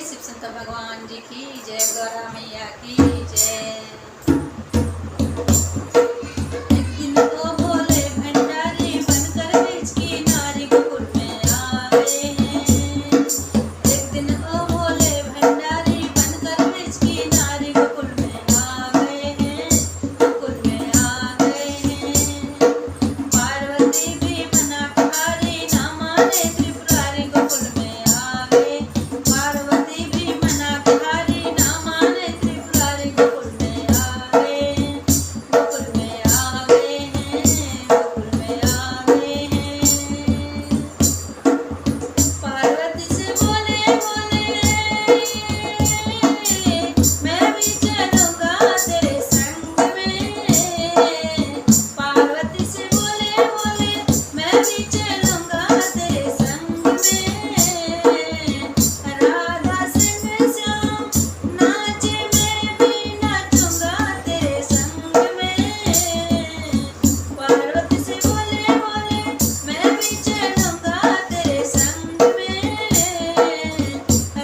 शिव शंकर भगवान जी की जय, गौरा मैया की जय। एक दिन तो भोले भंडारी बनकर बीच की नारी गोकुल में आए हैं। एक दिन तो भोले भंडारी बनकर बीच की नारी गोकुल में आ गए हैं, गोकुल में आ गए हैं। पार्वती भी बना बिहारी ना माने त्रिपुरारी गोकुल में आ गए। पार्वती भी मना बिहारी ना माने त्रिपुरारी गोकुल में आ गए, गोकुल में आ गए हैं, गोकुल में आ गए हैं। पार्वती से बोले बोले मैं भी चलूंगा तेरे संग में। पार्वती से बोले बोले मैं भी चलूंगा तेरे संग में। राधा संग श्याम नाचे मैं भी नाचूंगा तेरे संग में। पार्वती से बोले बोले मैं भी चलूंगा तेरे संग में।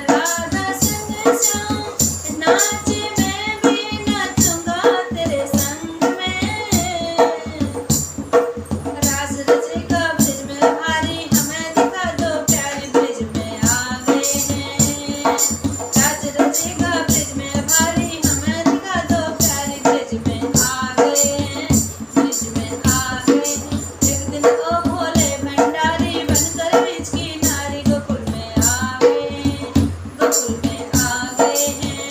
राधा संग श्याम नाचे मैं भी नाचूंगा तेरे संग में। रास रचेगा ब्रिज में भारी हमें दिखा दो प्यारी ब्रिज में आ गए हैं। रास रचेगा ब्रिज में भारी हमें दिखा दो प्यारी ब्रिज में आ गए हैं, ब्रिज में आ गए हैं। एक दिन ओ भोले भंडारी बनकर बीच की नारी गोकुल में आ गए हैं, गोकुल में आ गए हैं।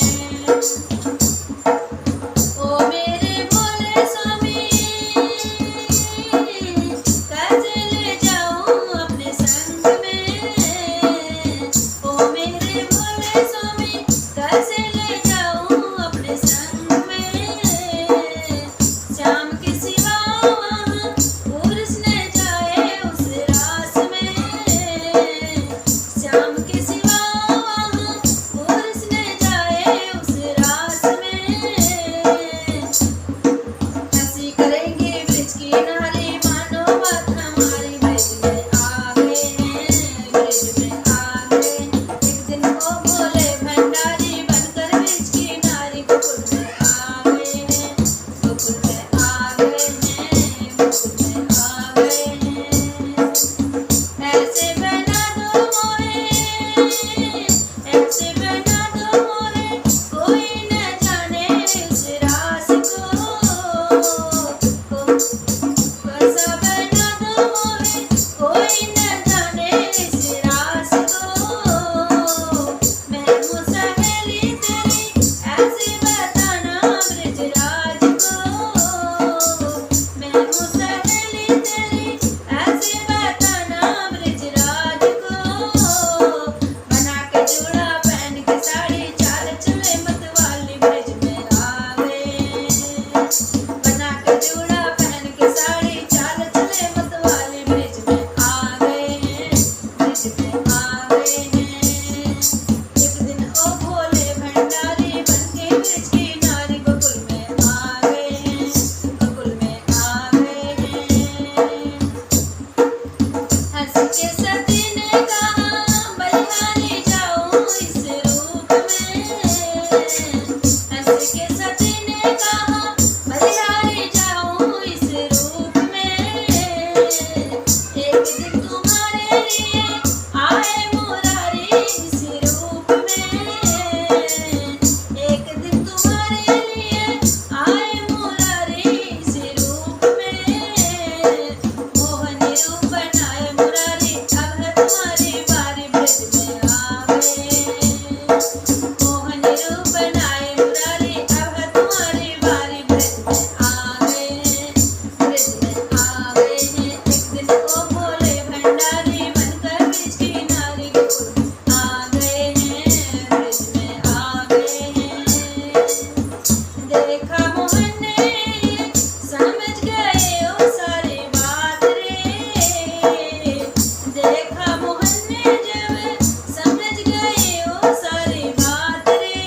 ओ मेरे भोले स्वामी कैसे ले जाऊं अपने संग में। ओ मेरे भोले स्वामी कैसे ले जाऊं अपने संग में। श्याम के सिवा वहाँ पुरुष न जाए उस रास में। श्याम के सिवा वहाँ पुरुष न जाए उस रास में। हंसी करेंगे ब्रिज की नारी मानो बात हमारी। ब्रिज में आ गए हैं, ब्रिज में आ गए। एक दिन ओ भोले भंडारी बनकर बीच की नारी गोकुल में आ गए हैं, गोकुल में आ गए हैं, गोकुल में आ गए हैं। ऐसे बना दो मोरे, ऐसे बना दो मोरे कोई न जाने इस रास को। कैसा बना दो मोरे कोई न जाने इस रास को। मैं हूँ सहेली तेरी ऐसे बताना ब्रजराज को। मैं हूँ सहेली तेरी ऐसे बताना ब्रजराज को। बना के जोड़ा पहन के साड़ी चाल चले मतवाली ब्रिज में आ गए। बना के जोड़ा पहन के साड़ी चाल चले मतवाली ब्रिज में आ गए हैं, ब्रिज में आ गए हैं। एक दिन ओ भोले भंडारी बनके ब्रिज की नारी गोकुल में आ गए हैं, गोकुल में आ गए हैं। हंस के सती ने कहा बलिहारी जाऊं इस रूप में। हंस के सती ने कहा बलिहारी जाऊं इस रूप में। एक दिन तुम्हारे लिए आए मुरारी इस रूप में। एक दिन तुम्हारे लिए आए मुरारी इस रूप में। मोहनी रूप बनाए मुरारी अब है तुम्हारी बारी ब्रिज में आ गए। मोहनी रूप बनाए मुरारी अब है तुम्हारी बारी ब्रिज में आ गए, ब्रिज में आ गए हैं। एक दिन ओ भोले भंडारी बनकर बीच की नारी गोकुल में आ गए हैं, ब्रिज में आ गए हैं। देखा मोहन ने समझ गए ओ सारी बात रे। देखा मोहन ने जब समझ गए ओ सारी बात रे।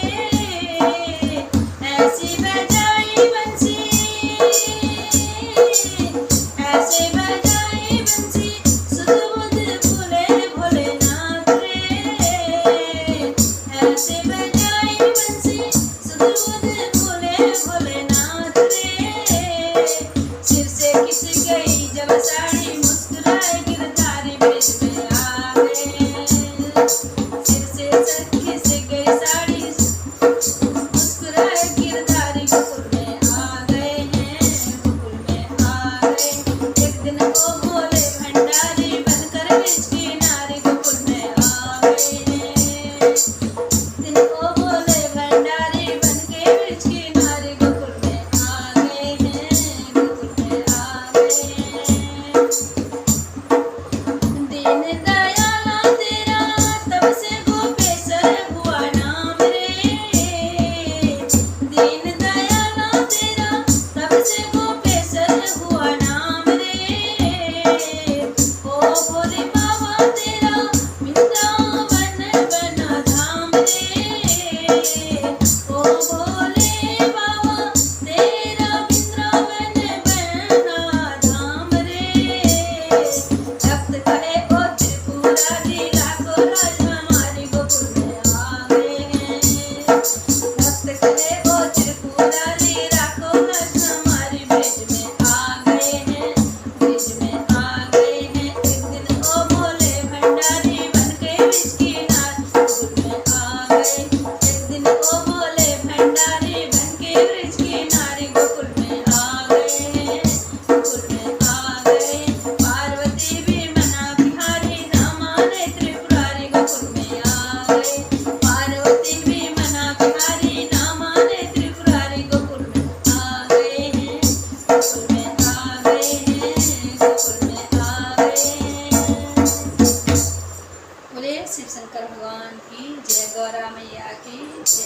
शारदा मैया की जय।